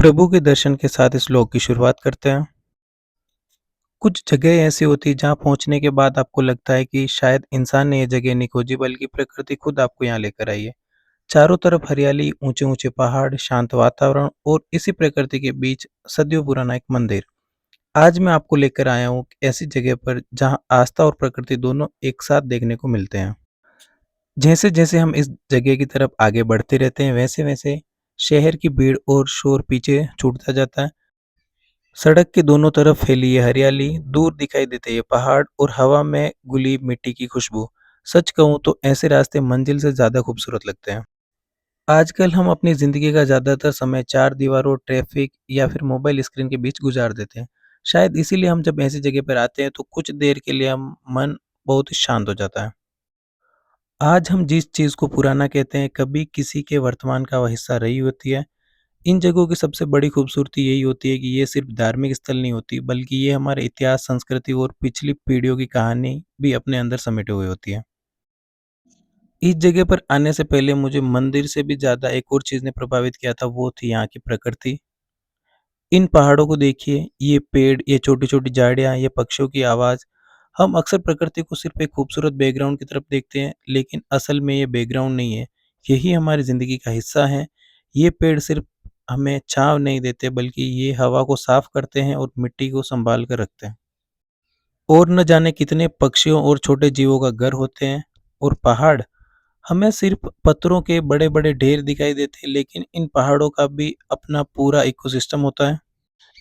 प्रभु के दर्शन के साथ इस श्लोक की शुरुआत करते हैं। कुछ जगह ऐसी होती है जहाँ पहुँचने के बाद आपको लगता है कि शायद इंसान ने ये जगह नहीं खोजी बल्कि प्रकृति खुद आपको यहाँ लेकर आई है। चारों तरफ हरियाली, ऊंचे-ऊंचे पहाड़, शांत वातावरण और इसी प्रकृति के बीच सदियों पुराना एक मंदिर। आज मैं आपको लेकर आया हूँ ऐसी जगह पर जहाँ आस्था और प्रकृति दोनों एक साथ देखने को मिलते हैं। जैसे-जैसे हम इस जगह की तरफ आगे बढ़ते रहते हैं, वैसे-वैसे शहर की भीड़ और शोर पीछे छूटता जाता है। सड़क के दोनों तरफ फैली ये हरियाली, दूर दिखाई देते ये पहाड़ और हवा में घुली मिट्टी की खुशबू। सच कहूँ तो ऐसे रास्ते मंजिल से ज़्यादा खूबसूरत लगते हैं। आजकल हम अपनी ज़िंदगी का ज़्यादातर समय चार दीवारों, ट्रैफिक या फिर मोबाइल स्क्रीन के बीच गुजार देते हैं। शायद इसीलिए हम जब ऐसी जगह पर आते हैं तो कुछ देर के लिए हम मन बहुत ही शांत हो जाता है। आज हम जिस चीज़ को पुराना कहते हैं, कभी किसी के वर्तमान का वह हिस्सा रही होती है। इन जगहों की सबसे बड़ी खूबसूरती यही होती है कि ये सिर्फ धार्मिक स्थल नहीं होती, बल्कि ये हमारे इतिहास, संस्कृति और पिछली पीढ़ियों की कहानी भी अपने अंदर समेटे हुए होती है। इस जगह पर आने से पहले मुझे मंदिर से भी ज़्यादा एक और चीज़ ने प्रभावित किया था, वो थी यहाँ की प्रकृति। इन पहाड़ों को देखिए, ये पेड़, ये छोटी-छोटी झाड़ियाँ, ये पक्षियों की आवाज़। हम अक्सर प्रकृति को सिर्फ एक खूबसूरत बैकग्राउंड की तरफ देखते हैं, लेकिन असल में ये बैकग्राउंड नहीं है, यही हमारी ज़िंदगी का हिस्सा है। ये पेड़ सिर्फ हमें छाँव नहीं देते, बल्कि ये हवा को साफ करते हैं और मिट्टी को सँभाल कर रखते हैं। और न जाने कितने पक्षियों और छोटे जीवों का घर होते हैं। और पहाड़ हमें सिर्फ पत्थरों के बड़े-बड़े ढेर दिखाई देते हैं, लेकिन इन पहाड़ों का भी अपना पूरा इकोसिस्टम होता है।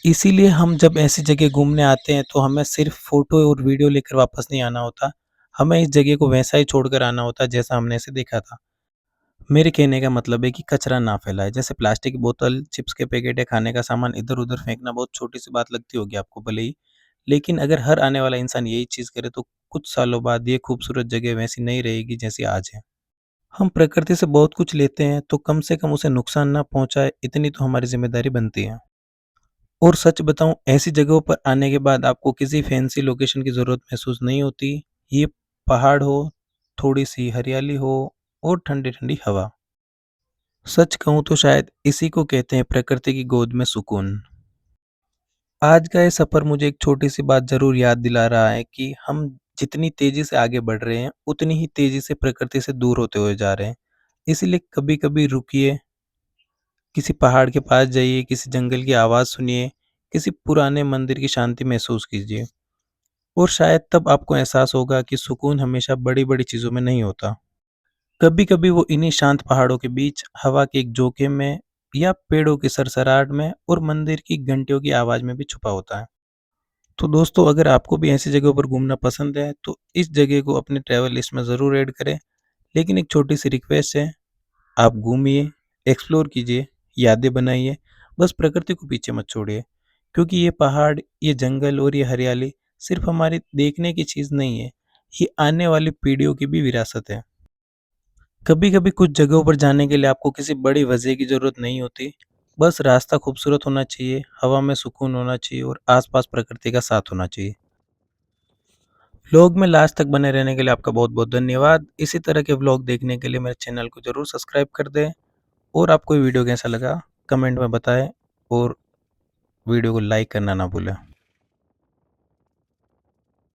इसीलिए हम जब ऐसी जगह घूमने आते हैं तो हमें सिर्फ फ़ोटो और वीडियो लेकर वापस नहीं आना होता। हमें इस जगह को वैसा ही छोड़कर आना होता है जैसा हमने इसे देखा था। मेरे कहने का मतलब है कि कचरा ना फैलाएँ। जैसे प्लास्टिक की बोतल, चिप्स के पैकेट या खाने का सामान इधर-उधर फेंकना बहुत छोटी-सी बात लगती होगी आपको भले ही, लेकिन अगर हर आने वाला इंसान यही चीज़ करे तो कुछ सालों बाद ये खूबसूरत जगह वैसी नहीं रहेगी जैसी आज है। हम प्रकृति से बहुत कुछ लेते हैं तो कम से कम उसे नुकसान ना पहुँचाए, इतनी तो हमारी ज़िम्मेदारी बनती है। और सच बताऊँ, ऐसी जगहों पर आने के बाद आपको किसी फैंसी लोकेशन की ज़रूरत महसूस नहीं होती। ये पहाड़ हो, थोड़ी-सी हरियाली हो और ठंडी-ठंडी हवा। सच कहूँ तो शायद इसी को कहते हैं प्रकृति की गोद में सुकून। आज का ये सफ़र मुझे एक छोटी-सी बात ज़रूर याद दिला रहा है कि हम जितनी तेज़ी से आगे बढ़ रहे हैं, उतनी ही तेज़ी से प्रकृति से दूर होते हुए जा रहे हैं। इसीलिए कभी-कभी रुकिए, किसी पहाड़ के पास जाइए, किसी जंगल की आवाज़ सुनिए, किसी पुराने मंदिर की शांति महसूस कीजिए। और शायद तब आपको एहसास होगा कि सुकून हमेशा बड़ी-बड़ी चीज़ों में नहीं होता। कभी-कभी वो इन्हीं शांत पहाड़ों के बीच, हवा के एक झोंके में या पेड़ों की सरसराहट में और मंदिर की घंटियों की आवाज़ में भी छुपा होता है। तो दोस्तों, अगर आपको भी ऐसी जगहों पर घूमना पसंद है, तो इस जगह को अपनी ट्रैवल लिस्ट में ज़रूर ऐड करें। लेकिन एक छोटी-सी रिक्वेस्ट है, आप घूमिए, एक्सप्लोर कीजिए, यादें बनाइए, बस प्रकृति को पीछे मत छोड़िए। क्योंकि ये पहाड़, ये जंगल और ये हरियाली सिर्फ़ हमारी देखने की चीज़ नहीं है, ये आने वाली पीढ़ियों की भी विरासत है। कभी-कभी कुछ जगहों पर जाने के लिए आपको किसी बड़ी वजह की ज़रूरत नहीं होती, बस रास्ता खूबसूरत होना चाहिए, हवा में सुकून होना चाहिए और आस-पास प्रकृति का साथ होना चाहिए। व्लॉग में लास्ट तक बने रहने के लिए आपका बहुत-बहुत धन्यवाद। इसी तरह के व्लॉग देखने के लिए मेरे चैनल को ज़रूर सब्सक्राइब कर दें। और आपको ये वीडियो कैसा लगा, कमेंट में बताएँ और वीडियो को लाइक करना ना भूलें।